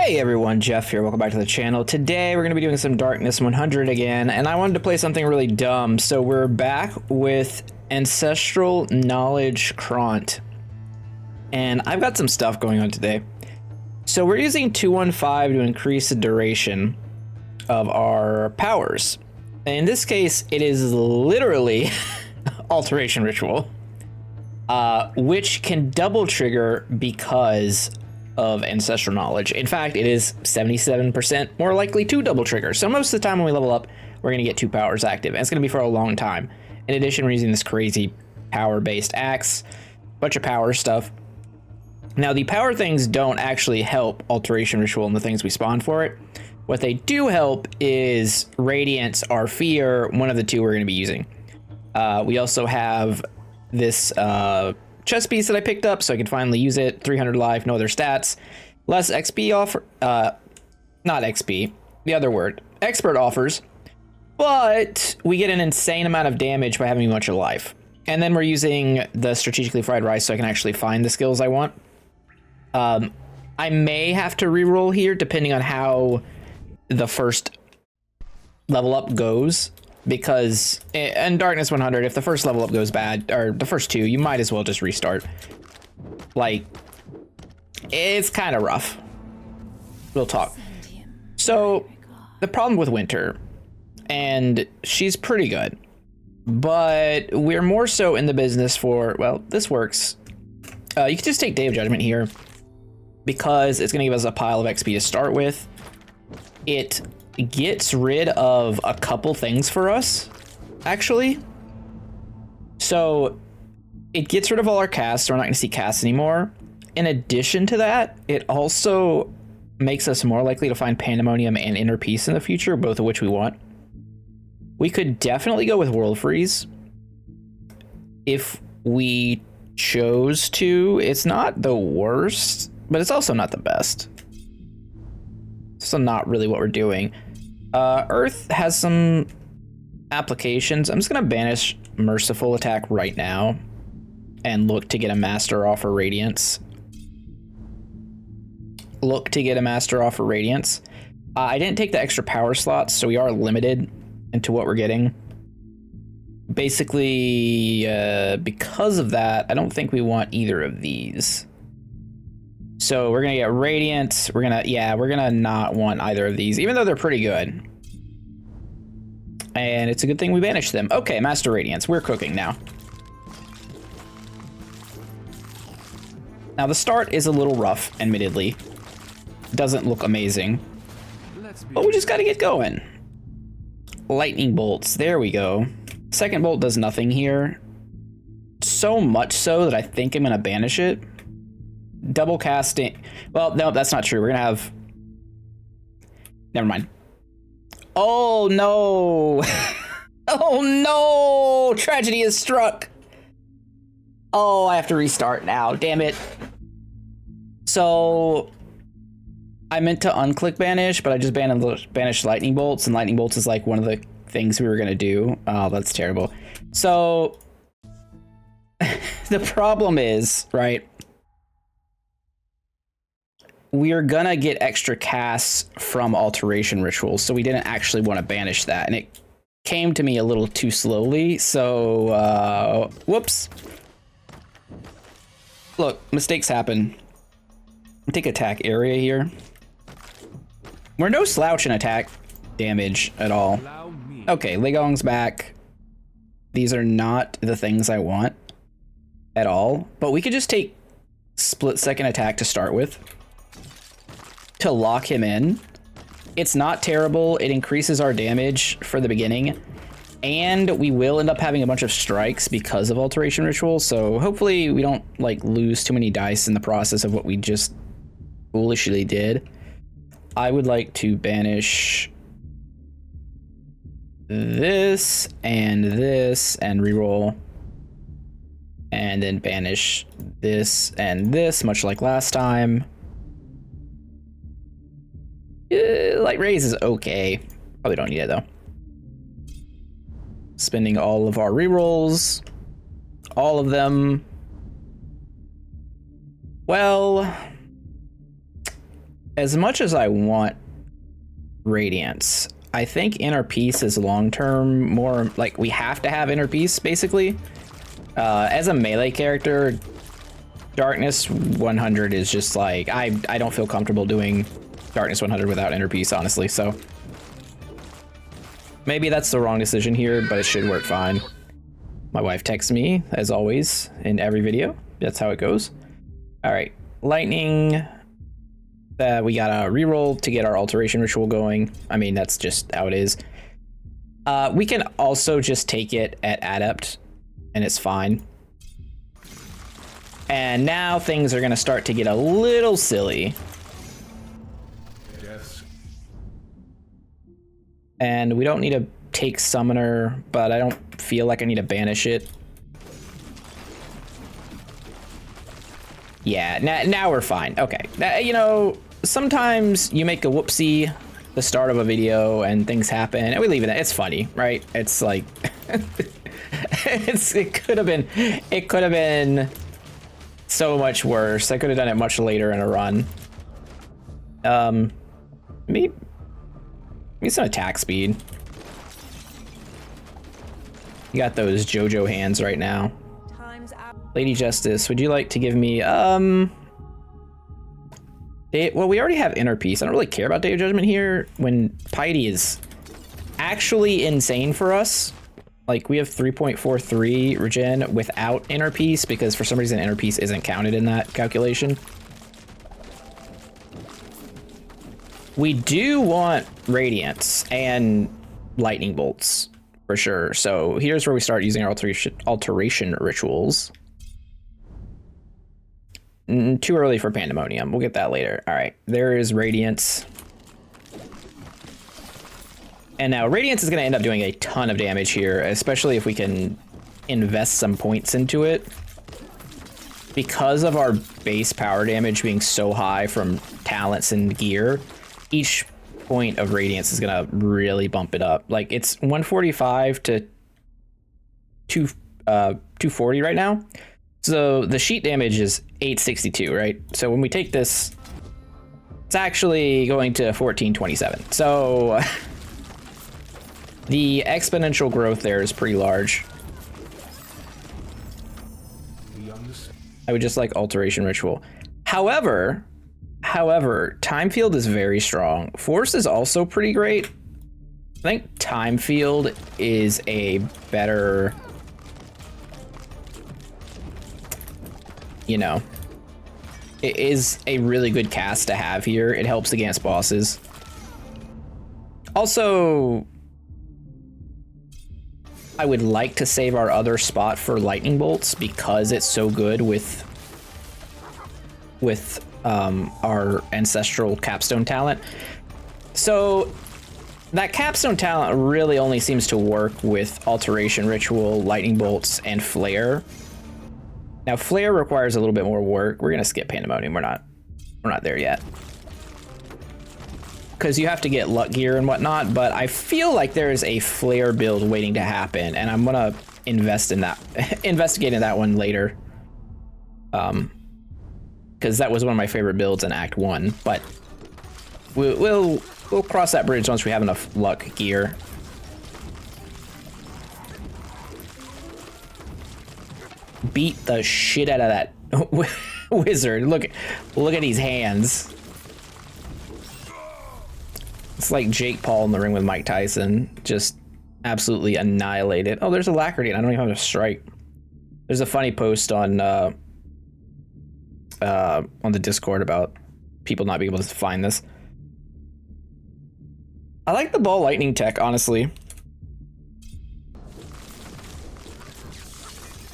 Hey everyone, Jeff here. Welcome back to the channel. Today we're going to be doing some Darkness 100 again, and I wanted to play something really dumb. So we're back with Ancestral Knowledge Kront. And I've got some stuff going on today. So we're using 215 to increase the duration of our powers. And in this case, it is literally Alteration Ritual, which can double trigger because of Ancestral Knowledge. In fact, it is 77% more likely to double trigger. So most of the time when we level up, we're going to get 2 powers active, and it's going to be for a long time. In addition, we're using this crazy power-based axe, bunch of power stuff. Now, the power things don't actually help Alteration Ritual and the things we spawn for it. What they do help is Radiance or Fear, one of the two we're going to be using. We also have this chest piece that I picked up, so I can finally use it. 300 life, no other stats. Less XP offer, not XP, the other word. Expert offers, but we get an insane amount of damage by having a bunch of life. And then we're using the strategically fried rice so I can actually find the skills I want. I may have to reroll here depending on how the first level up goes. Because in Darkness 100, if the first level up goes bad, or the first 2, you might as well just restart. Like, it's kind of rough. We'll talk. So, the problem with Winter, and she's pretty good, but we're more so in the business for, well, this works. You can just take Day of Judgment here, because it's going to give us a pile of XP to start with. It gets rid of a couple things for us, actually. So it gets rid of all our casts, so we're not going to see casts anymore. In addition to that, it also makes us more likely to find Pandemonium and Inner Peace in the future, both of which we want. We could definitely go with World Freeze if we chose to. It's not the worst, but it's also not the best. So not really what we're doing. Earth has some applications. I'm just gonna banish Merciful Attack right now and look to get a Master Offer Radiance. I didn't take the extra power slots, so we are limited into what we're getting. Basically, because of that, I don't think we want either of these. So we're gonna get Radiance. We're gonna not want either of these, even though they're pretty good. And it's a good thing we banished them. Okay, Master Radiance. We're cooking now. Now the start is a little rough, admittedly. Doesn't look amazing. But we just gotta get going. Lightning bolts. There we go. Second bolt does nothing here. So much so that I think I'm gonna banish it. Double casting. Well, no, that's not true. We're gonna have. Never mind. Oh no! Oh no! Tragedy has struck. Oh, I have to restart now. Damn it. So I meant to unclick banish, but I just banished lightning bolts, and lightning bolts is like one of the things we were gonna do. Oh, that's terrible. So the problem is, right? We are gonna get extra casts from Alteration Rituals, so we didn't actually want to banish that, and it came to me a little too slowly, so, whoops. Look, mistakes happen. Take attack area here. We're no slouch in attack damage at all. Okay, Ligong's back. These are not the things I want at all, but we could just take split-second attack to start with, to lock him in. It's not terrible. It increases our damage for the beginning, and we will end up having a bunch of strikes because of Alteration Ritual, so hopefully we don't like lose too many dice in the process of what we just foolishly did. I would like to banish this and reroll, and then banish this and this, much like last time. Light raise is okay. Probably don't need it though. Spending all of our rerolls. All of them. Well, as much as I want Radiance, I think Inner Peace is long-term more, like, we have to have Inner Peace, basically. As a melee character, Darkness 100 is just like, I don't feel comfortable doing Darkness 100 without Inner Peace, honestly, so. Maybe that's the wrong decision here, but it should work fine. My wife texts me, as always, in every video. That's how it goes. All right, Lightning. We got a reroll to get our Alteration Ritual going. I mean, that's just how it is. We can also just take it at Adept, and it's fine. And now things are going to start to get a little silly. Yes. And we don't need to take Summoner, but I don't feel like I need to banish it. Yeah, now we're fine. Okay, you know, sometimes you make a whoopsie the start of a video and things happen and we leave it. It's funny, right? It's like it could have been so much worse. I could have done it much later in a run. Maybe some attack speed. You got those JoJo hands right now. Lady Justice, would you like to give me well, we already have Inner Peace. I don't really care about Day of Judgment here when Piety is actually insane for us. Like, we have 3.43 regen without Inner Peace because for some reason Inner Peace isn't counted in that calculation. We do want Radiance and Lightning Bolts for sure. So here's where we start using our alteration rituals. Too early for Pandemonium. We'll get that later. All right, there is Radiance. And now Radiance is going to end up doing a ton of damage here, especially if we can invest some points into it. Because of our base power damage being so high from talents and gear, each point of Radiance is going to really bump it up. Like, it's 145 to 240 right now. So the sheet damage is 862, right? So when we take this, it's actually going to 1427. So the exponential growth there is pretty large. I would just like Alteration Ritual. However, Time Field is very strong. Force is also pretty great. I think Time Field is a better, you know, it is a really good cast to have here. It helps against bosses. Also, I would like to save our other spot for Lightning Bolts because it's so good with our Ancestral Capstone talent. So that Capstone talent really only seems to work with Alteration Ritual, Lightning Bolts, and Flare. Now, Flare requires a little bit more work. We're gonna skip Pandemonium. We're not there yet. Because you have to get luck gear and whatnot, but I feel like there is a Flare build waiting to happen, and I'm gonna invest in that, investigate in that one later. Because that was one of my favorite builds in Act 1, but we'll cross that bridge once we have enough luck gear. Beat the shit out of that wizard. Look at these hands. It's like Jake Paul in the ring with Mike Tyson. Just absolutely annihilated. Oh, there's Alacrity, and I don't even have a strike. There's a funny post on the Discord about people not being able to find this. I like the ball lightning tech, honestly.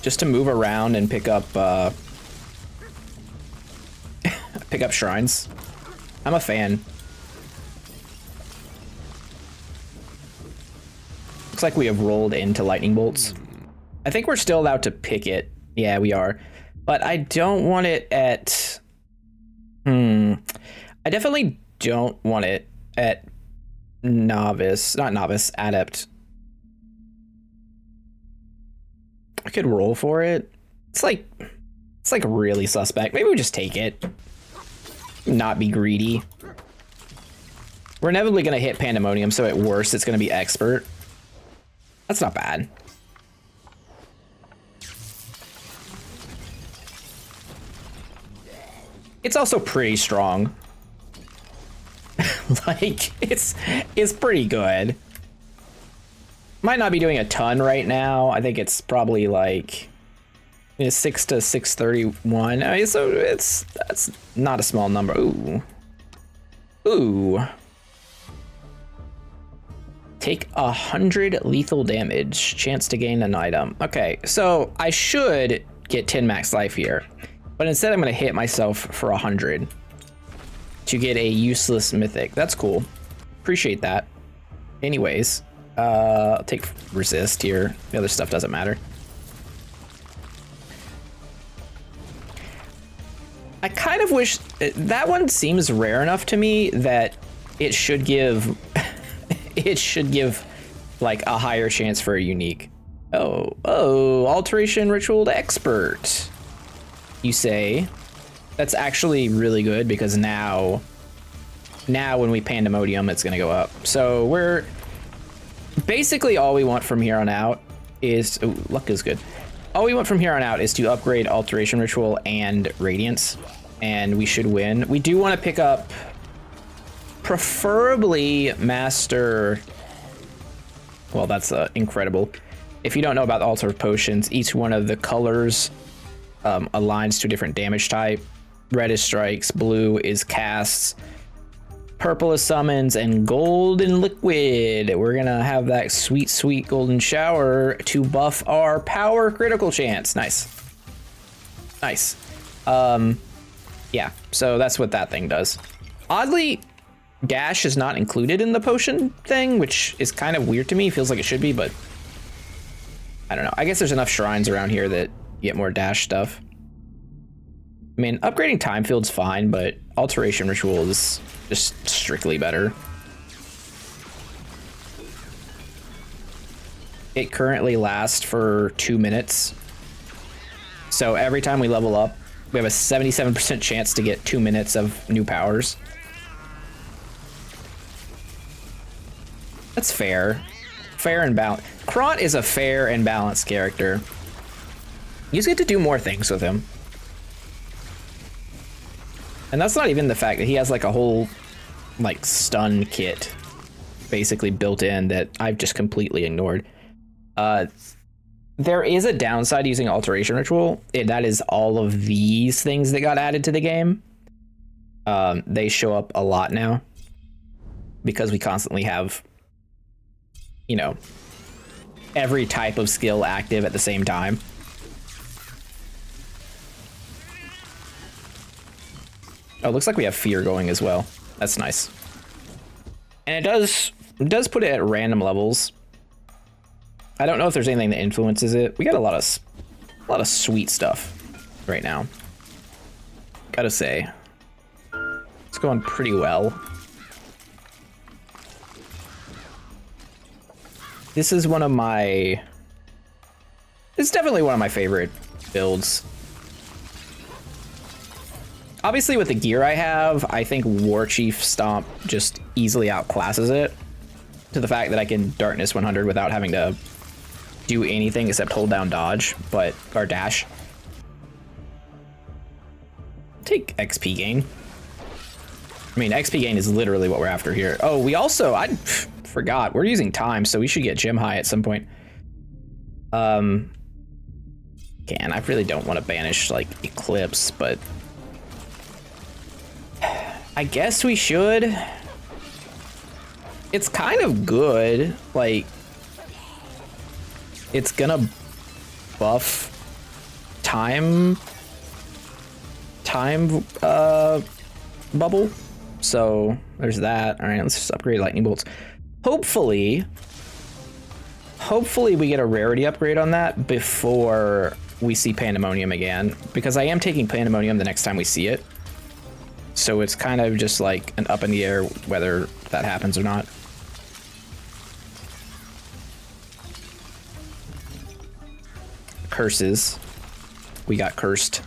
Just to move around and pick up shrines. I'm a fan. Looks like we have rolled into Lightning Bolts. I think we're still allowed to pick it. Yeah, we are. But I don't want it at... I definitely don't want it at Novice. Not Novice, Adept. I could roll for it. It's like really suspect. Maybe we just take it. not be greedy. We're inevitably going to hit Pandemonium, so at worst it's going to be Expert. That's not bad. It's also pretty strong. Like, it's pretty good. Might not be doing a ton right now. I think it's probably like 6 to 631. I mean, so that's not a small number. Ooh. Ooh. Take 100 lethal damage. Chance to gain an item. Okay, so I should get 10 max life here, but instead I'm gonna hit myself for 100 to get a useless mythic. That's cool. Appreciate that. Anyways, I'll take resist here. The other stuff doesn't matter. I kind of wish that one seems rare enough to me that it should give it should give like a higher chance for a unique. Oh, alteration ritual to expert. You say? That's actually really good because now when we Pandemonium, it's gonna go up. So we're basically all we want from here on out is, ooh, luck is good. All we want from here on out is to upgrade Alteration Ritual and Radiance, and we should win. We do want to pick up preferably Master. Well, that's incredible. If you don't know about the Altar of Potions, each one of the colors aligns to a different damage type. Red is strikes, blue is casts, purple is summons, and golden liquid. We're gonna have that sweet, sweet golden shower to buff our power critical chance. Nice. Nice. Yeah, so that's what that thing does. Oddly, dash is not included in the potion thing, which is kind of weird to me. Feels like it should be, but I don't know. I guess there's enough shrines around here that you get more dash stuff. I mean, upgrading time field's fine, but alteration ritual is just strictly better. It currently lasts for 2 minutes. So every time we level up, we have a 77% chance to get 2 minutes of new powers. That's fair. Fair and balanced. Kront is a fair and balanced character. You just get to do more things with him. And that's not even the fact that he has like a whole like stun kit basically built in that I've just completely ignored. There is a downside using Alteration Ritual, and that is all of these things that got added to the game. They show up a lot now because we constantly have, you know, every type of skill active at the same time. Oh, looks like we have fear going as well. That's nice. And it does put it at random levels. I don't know if there's anything that influences it. We got a lot of sweet stuff right now. Gotta say, it's going pretty well. This is one of my. It's definitely one of my favorite builds. Obviously, with the gear I have, I think War Chief Stomp just easily outclasses it to the fact that I can Darkness 100 without having to do anything except hold down dodge, or dash. Take XP gain. I mean, XP gain is literally what we're after here. Oh, we also, I forgot, we're using time, so we should get gem high at some point. I really don't want to banish like Eclipse, but I guess we should. It's kind of good. Like, it's gonna buff time bubble. So there's that. All right, let's just upgrade lightning bolts. Hopefully we get a rarity upgrade on that before we see Pandemonium again, because I am taking Pandemonium the next time we see it. So it's kind of just like an up in the air whether that happens or not. Curses. We got cursed.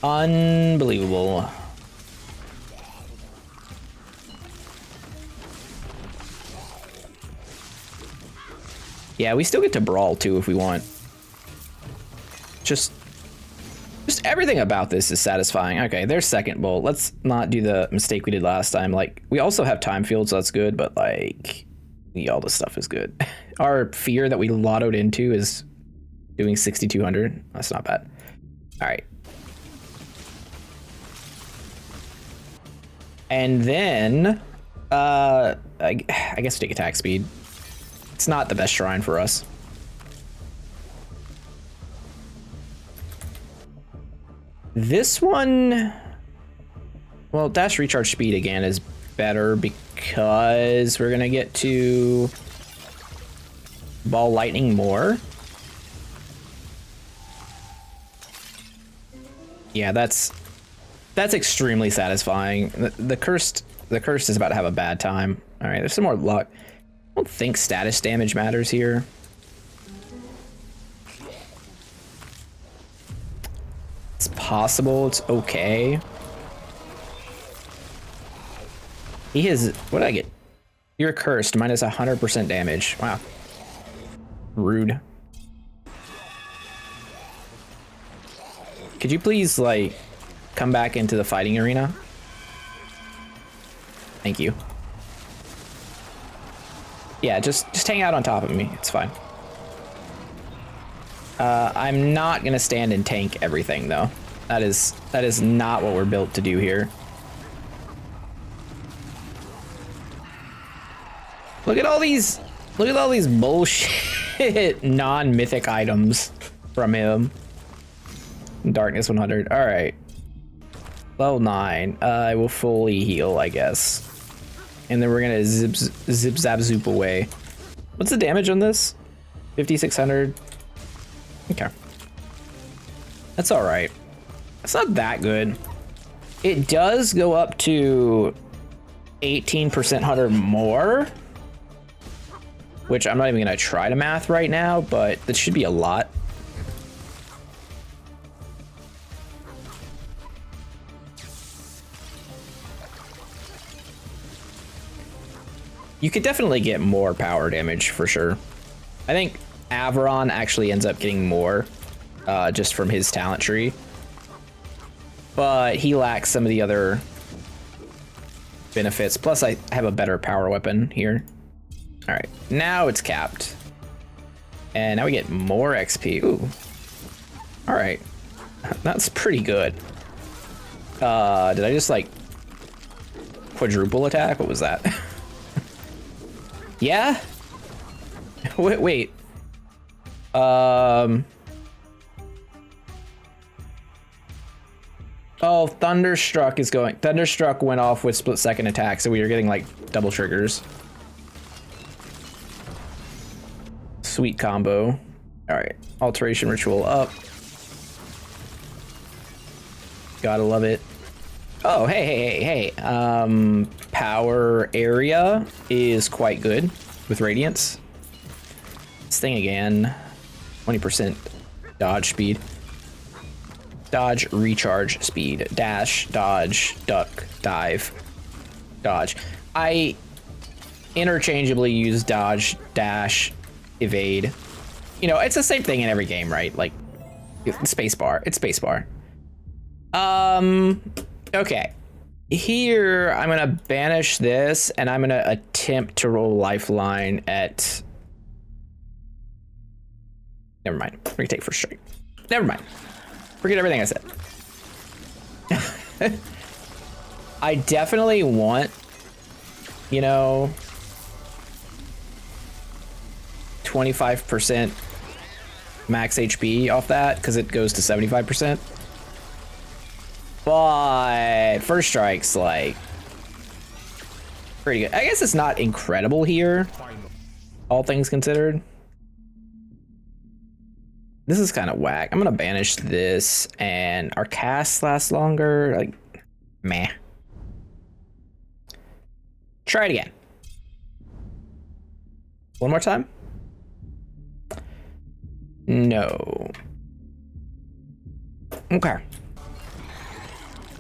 Unbelievable. Yeah, we still get to brawl too if we want. Just everything about this is satisfying. Okay, there's second bolt. Let's not do the mistake we did last time. Like, we also have time field, so that's good, but like, yeah, all this stuff is good. Our fear that we lottoed into is doing 6,200. That's not bad. All right. And then, I guess we take attack speed. It's not the best shrine for us. This one, well, dash recharge speed again is better because we're gonna get to ball lightning more. Yeah, that's extremely satisfying. The cursed is about to have a bad time. All right, there's some more luck. I don't think status damage matters here. It's possible, it's okay. He is, what did I get? You're cursed, minus 100% damage. Wow. Rude. Could you please, like, come back into the fighting arena? Thank you. Yeah, just hang out on top of me. It's fine. I'm not gonna stand and tank everything though. That is not what we're built to do here. Look at all these bullshit non-mythic items from him. Darkness 100. All right. Level 9. I will fully heal, I guess. And then we're gonna zip zap zoop away. What's the damage on this? 5,600. Okay. That's all right. It's not that good. It does go up to 18% hunter more, which I'm not even gonna try to math right now, but that should be a lot. You could definitely get more power damage for sure. I think Averon actually ends up getting more just from his talent tree, but he lacks some of the other benefits. Plus I have a better power weapon here. All right, now it's capped. And now we get more XP. Ooh. All right, that's pretty good. Did I just like quadruple attack? What was that? Yeah? Wait. Oh, Thunderstruck is going. Thunderstruck went off with split second attack, so we are getting like double triggers. Sweet combo. All right, alteration ritual up. Gotta love it. Oh, hey. Power area is quite good with radiance. This thing again, 20% dodge speed. Dodge, recharge, speed, dash, dodge, duck, dive, dodge. I interchangeably use dodge, dash, evade. You know, it's the same thing in every game, right? Like, spacebar, it's spacebar. Okay. Here, I'm gonna banish this, and I'm gonna attempt to roll lifeline at... Never mind. We're gonna take first strike. Never mind. Forget everything I said. I definitely want, you know, 25% max HP off that, because it goes to 75%. But first strike's like pretty good. I guess it's not incredible here, all things considered. This is kind of whack. I'm gonna banish this, and our casts last longer. Like, meh. Try it again. One more time. No. Okay.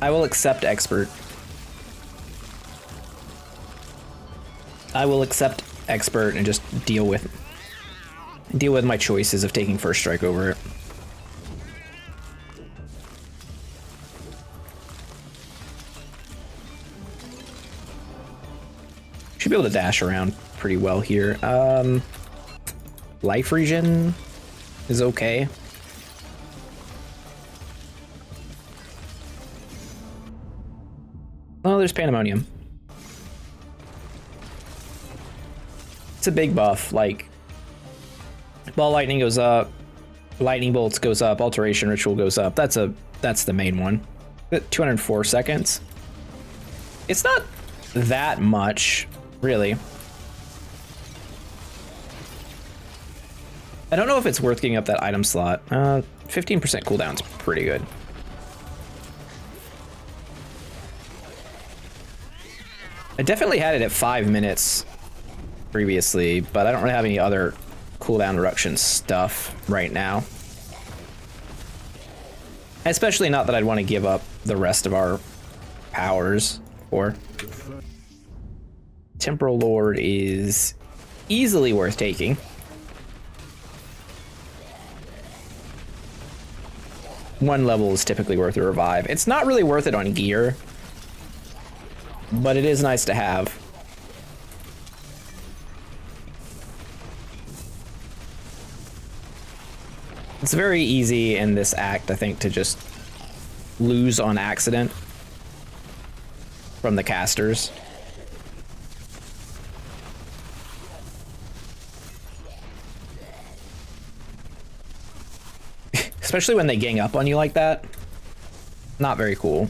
I will accept expert. I will accept expert and just deal with my choices of taking first strike over it. Should be able to dash around pretty well here. Life regen is okay. Oh, there's pandemonium. It's a big buff. Like, ball lightning goes up, lightning bolts goes up, alteration ritual goes up. That's the main one. 204 seconds. It's not that much, really. I don't know if it's worth getting up that item slot. 15% cooldown's pretty good. I definitely had it at 5 minutes previously, but I don't really have any other cooldown reduction stuff right now. Especially not that I'd want to give up the rest of our powers for. Temporal Lord is easily worth taking. One level is typically worth a revive. It's not really worth it on gear, but it is nice to have. It's very easy in this act, I think, to just lose on accident from the casters. Especially when they gang up on you like that. Not very cool.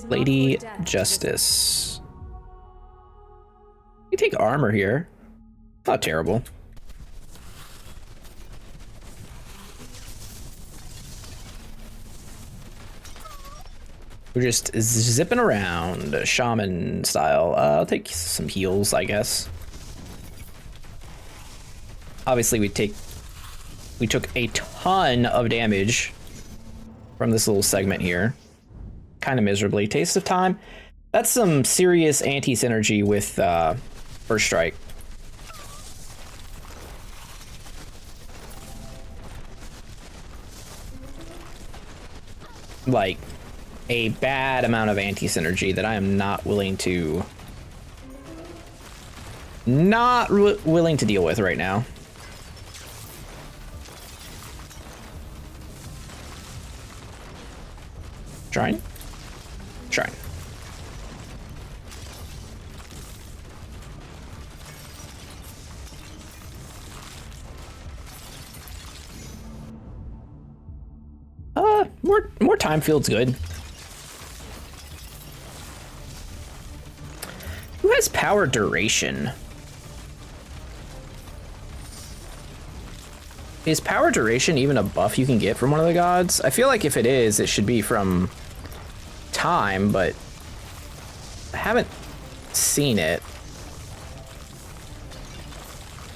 Lady Justice. You take armor here. Not terrible. We're just zipping around, shaman style. I'll take some heals, I guess. Obviously, we took a ton of damage from this little segment here. Kind of miserably. Taste of Time. That's some serious anti-synergy with First Strike. Like, a bad amount of anti-synergy that I am not willing to... willing to deal with right now. Shrine? Shrine. More time feels good. Who has power duration? Is power duration even a buff you can get from one of the gods? I feel like if it is, it should be from time, but I haven't seen it.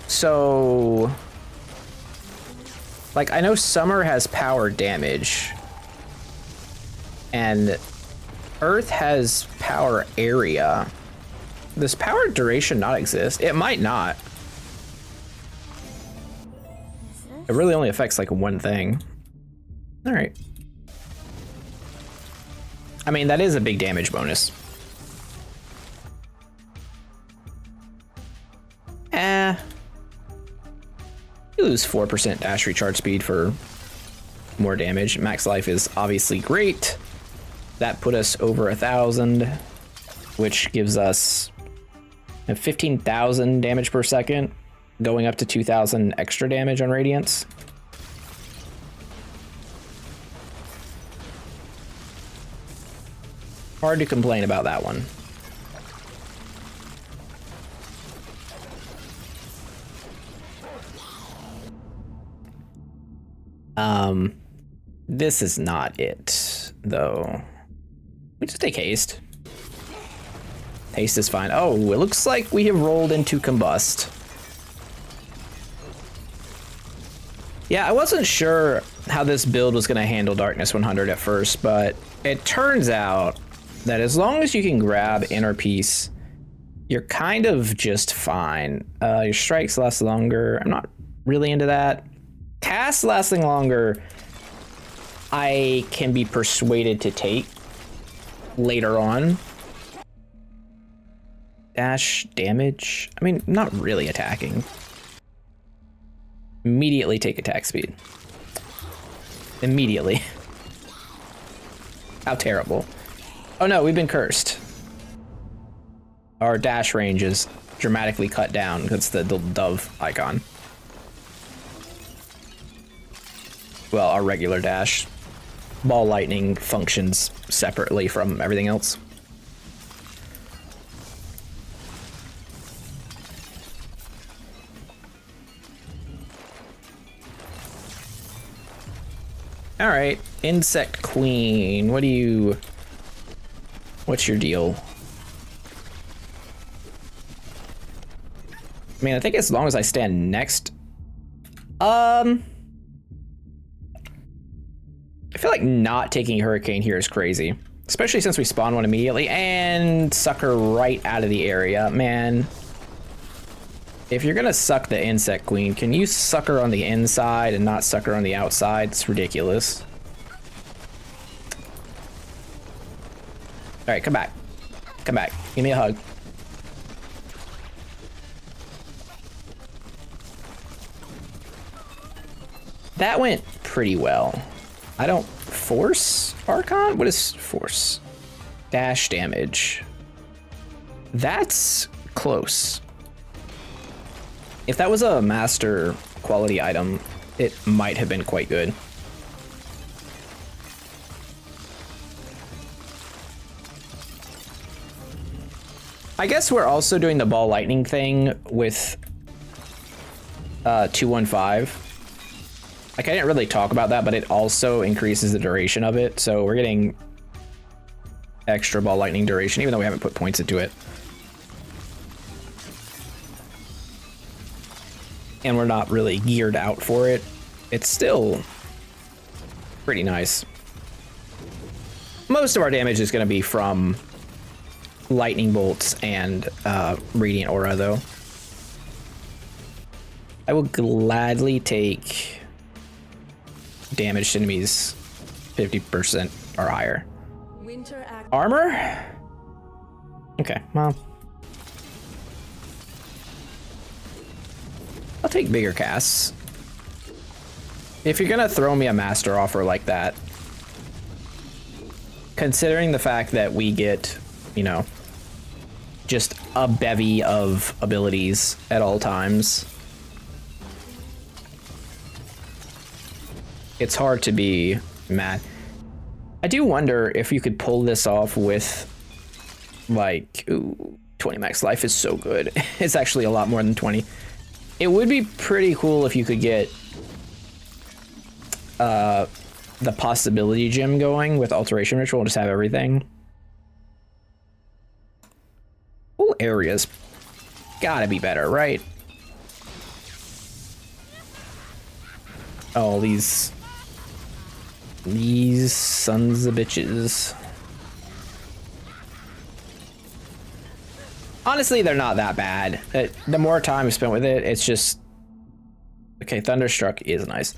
So, like, I know Summer has power damage, and Earth has power area. Does power duration not exist? It might not. It really only affects like one thing. All right. I mean, that is a big damage bonus. You lose 4% dash recharge speed for more damage. Max life is obviously great. That put us over 1,000, which gives us 15,000 damage per second, going up to 2,000 extra damage on Radiance. Hard to complain about that one. This is not it, though. We just take haste. Haste is fine. Oh, it looks like we have rolled into combust. Yeah, I wasn't sure how this build was going to handle Darkness 100 at first, but it turns out that as long as you can grab Inner Peace, you're kind of just fine. Your strikes last longer. I'm not really into that. Cast lasting longer, I can be persuaded to take later on. Dash damage. I mean, not really attacking. Immediately take attack speed. Immediately. How terrible. Oh no, we've been cursed. Our dash range is dramatically cut down because the dove icon. Well, our regular dash. Ball lightning functions separately from everything else. All right, Insect Queen, what's your deal? I mean, I think as long as I stand next, I feel like not taking Hurricane here is crazy, especially since we spawn one immediately and sucker right out of the area, man. If you're gonna suck the Insect Queen, can you suck her on the inside and not suck her on the outside? It's ridiculous. All right, come back. Come back. Give me a hug. That went pretty well. I don't force Archon? What is force? Dash damage. That's close. If that was a master quality item, it might have been quite good. I guess we're also doing the ball lightning thing with 215. Like, I didn't really talk about that, but it also increases the duration of it. So we're getting extra ball lightning duration, even though we haven't put points into it. And we're not really geared out for it. It's still pretty nice. Most of our damage is going to be from lightning bolts and radiant aura, though. I will gladly take damage to enemies 50% or higher. Armor? Okay, well, I'll take bigger casts. If you're gonna throw me a master offer like that, considering the fact that we get, you know, just a bevy of abilities at all times, it's hard to be mad. I do wonder if you could pull this off with, like, ooh, 20 max life is so good. It's actually a lot more than 20. It would be pretty cool if you could get the possibility gem going with alteration ritual and just have everything. All areas gotta be better, right? Oh, these sons of bitches. Honestly, they're not that bad. The more time I spent with it, it's just... Okay, Thunderstruck is nice.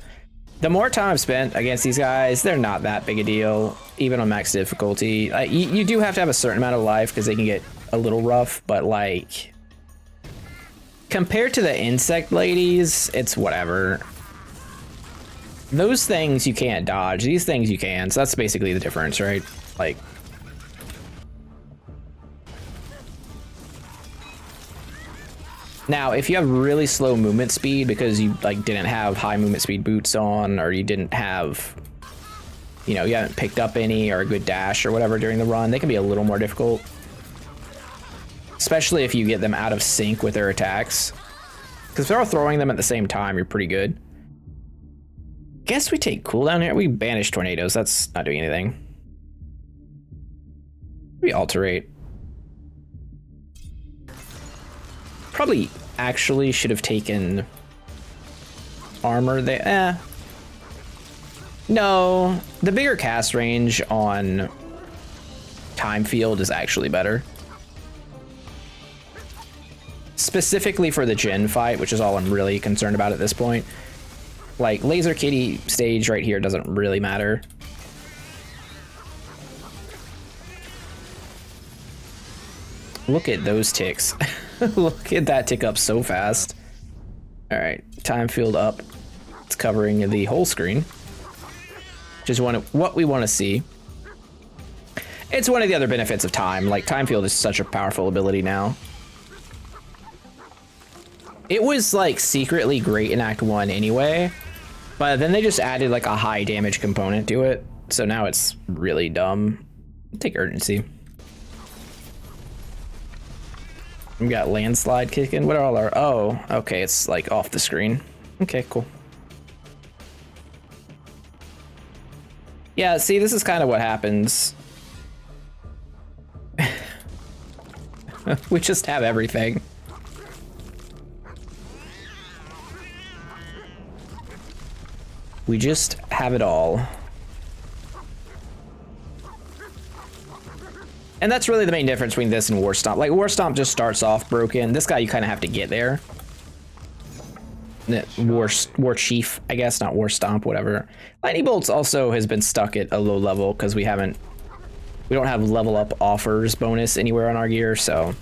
The more time I've spent against these guys, they're not that big a deal, even on max difficulty. You do have to have a certain amount of life because they can get a little rough, but like... Compared to the insect ladies, it's whatever. Those things you can't dodge. These things you can, so that's basically the difference, right? Like... Now, if you have really slow movement speed because you like didn't have high movement speed boots on, or you didn't have, you know, you haven't picked up any or a good dash or whatever during the run, they can be a little more difficult. Especially if you get them out of sync with their attacks. Because if they're all throwing them at the same time, you're pretty good. Guess we take cooldown here. We banish tornadoes. That's not doing anything. We alterate. Probably actually should have taken armor, no, the bigger cast range on Time Field is actually better. Specifically for the Jin fight, which is all I'm really concerned about at this point. Like, Laser Kitty stage right here doesn't really matter. Look at those ticks. Look at that tick up so fast. All right, Time Field up. It's covering the whole screen. Just what we want to see. It's one of the other benefits of Time. Like, Time Field is such a powerful ability now. It was like secretly great in Act 1 anyway, but then they just added like a high damage component to it. So now it's really dumb. Take urgency. We got landslide kicking. What are all our, oh, okay, it's like off the screen. Okay, cool. Yeah, see, this is kind of what happens. We just have everything. We just have it all. And that's really the main difference between this and War Stomp. Like, War Stomp just starts off broken. This guy, you kind of have to get there. War Chief, I guess, not War Stomp, whatever. Lightning Bolts also has been stuck at a low level because we don't have level up offers bonus anywhere on our gear, so.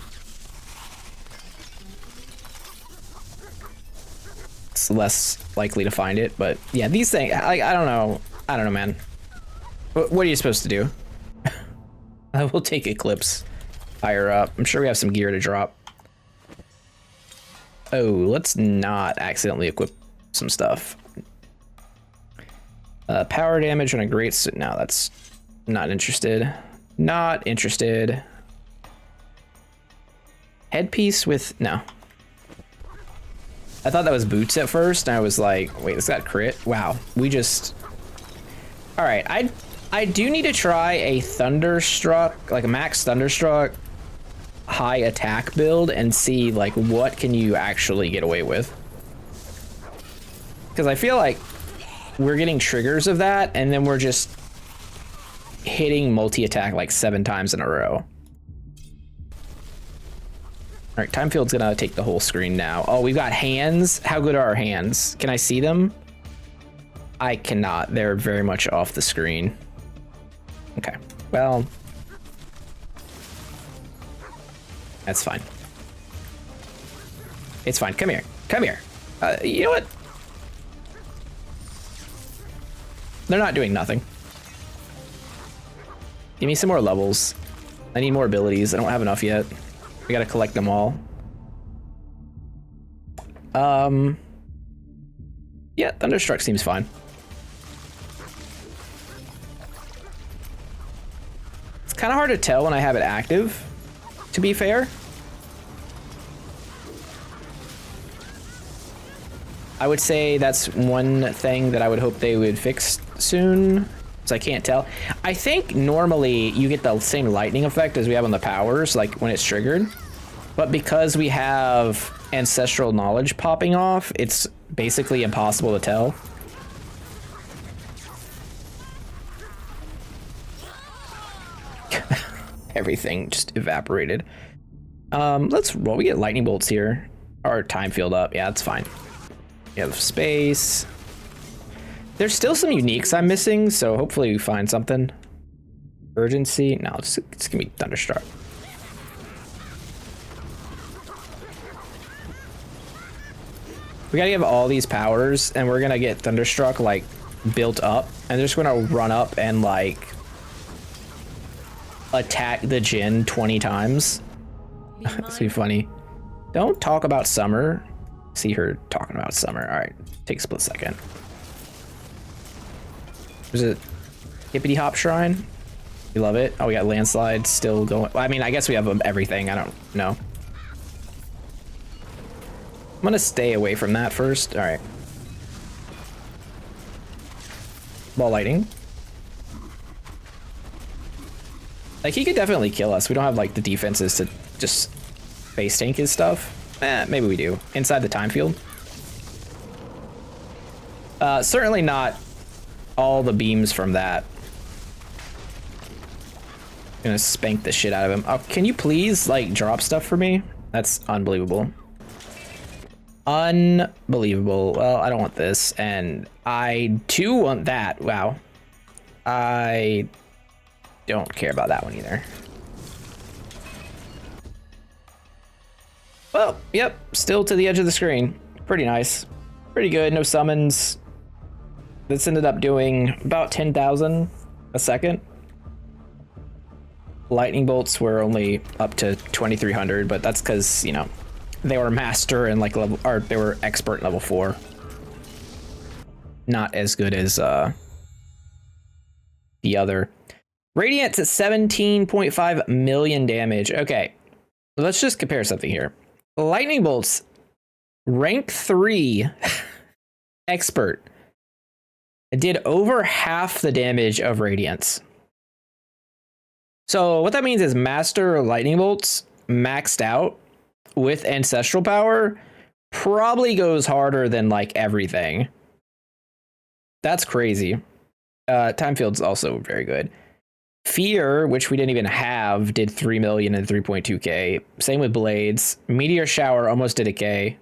It's less likely to find it, but yeah, these things, I don't know, man. What are you supposed to do? I will take Eclipse higher up. I'm sure we have some gear to drop. Oh, let's not accidentally equip some stuff. Power damage on a great suit. No, that's not interested. Not interested. Headpiece with, no. I thought that was boots at first, and I was like, wait, this got crit? Wow, we just... All right, I do need to try a Thunderstruck, like a max Thunderstruck high attack build and see like what can you actually get away with. Because I feel like we're getting triggers of that, and then we're just hitting multi-attack like 7 times in a row. All right, Time Field's gonna take the whole screen now. Oh, we've got hands. How good are our hands? Can I see them? I cannot. They're very much off the screen. Okay, well, that's fine. It's fine. Come here. Come here. You know what? They're not doing nothing. Give me some more levels. I need more abilities. I don't have enough yet. We gotta collect them all. Yeah, Thunderstruck seems fine. It's kind of hard to tell when I have it active, to be fair. I would say that's one thing that I would hope they would fix soon, so I can't tell. I think normally you get the same lightning effect as we have on the powers, like when it's triggered. But because we have ancestral knowledge popping off, it's basically impossible to tell. Everything just evaporated. Well, we get lightning bolts here. Our time field up. Yeah, that's fine. We have space. There's still some uniques I'm missing, so hopefully we find something. Urgency. No, it's gonna be Thunderstruck. We gotta give all these powers, and we're gonna get Thunderstruck like built up, and they're just gonna run up and like attack the Jin 20 times. It's be funny. Don't talk about Summer. See her talking about Summer. All right, take a split second. There's a hippity hop shrine. You love it. Oh, we got landslide still going. I mean, I guess we have everything. I don't know. I'm gonna stay away from that first. All right. Ball lighting. Like, he could definitely kill us. We don't have like the defenses to just face tank his stuff. Maybe we do. Inside the time field. Certainly not all the beams from that. Gonna spank the shit out of him. Oh, can you please like drop stuff for me? That's unbelievable. Unbelievable. Well, I don't want this, and I do want that. Wow. I don't care about that one either. Well, yep, still to the edge of the screen. Pretty nice. Pretty good, no summons. This ended up doing about 10,000 a second. Lightning bolts were only up to 2,300, but that's because, you know, they were master and like level, or they were expert level 4. Not as good as the other. Radiant's at 17.5 million damage. Okay, let's just compare something here. Lightning bolts, rank 3 expert, did over half the damage of Radiance. So what that means is Master Lightning Bolts maxed out with Ancestral Power probably goes harder than like everything. That's crazy. Time Field's also very good. Fear, which we didn't even have, did 3 million and 3.2k. Same with Blades. Meteor Shower almost did a k.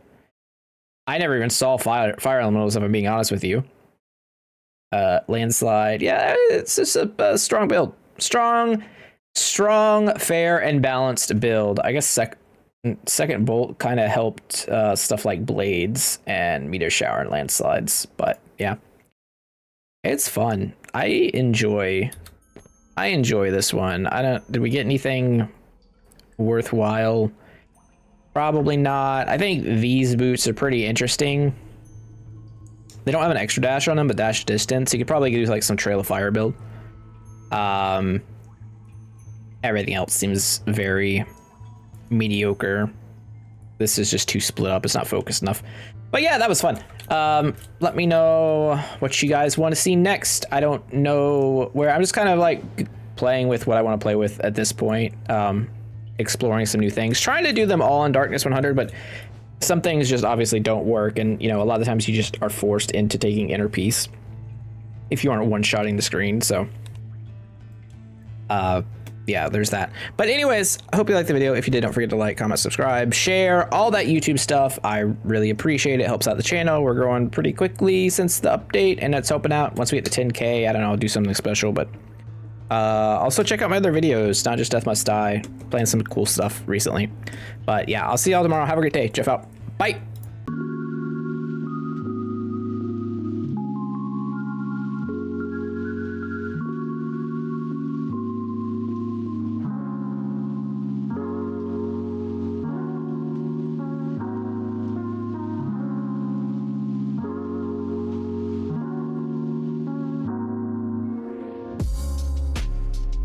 I never even saw fire elementals, if I'm being honest with you. Landslide. Yeah, it's just a strong build. Strong, fair, and balanced build. I guess second bolt kind of helped stuff like Blades and Meteor Shower and Landslides. But yeah, it's fun. I enjoy this one. Did we get anything worthwhile? Probably not. I think these boots are pretty interesting. They don't have an extra dash on them, but dash distance. You could probably do like some Trail of Fire build. Everything else seems very mediocre. This is just too split up. It's not focused enough. But yeah, that was fun. Let me know what you guys want to see next. I don't know where. I'm just kind of like playing with what I want to play with at this point. Exploring some new things. Trying to do them all in Darkness 100, but some things just obviously don't work. And, you know, a lot of the times you just are forced into taking Inner Peace if you aren't one-shotting the screen. So, yeah, there's that. But anyways, I hope you liked the video. If you did, don't forget to like, comment, subscribe, share, all that YouTube stuff. I really appreciate it. It helps out the channel. We're growing pretty quickly since the update, and it's helping out. Once we get to 10K, I don't know, I'll do something special. But also check out my other videos, not just Death Must Die. Playing some cool stuff recently. But yeah, I'll see y'all tomorrow. Have a great day. Jeff out. Bye.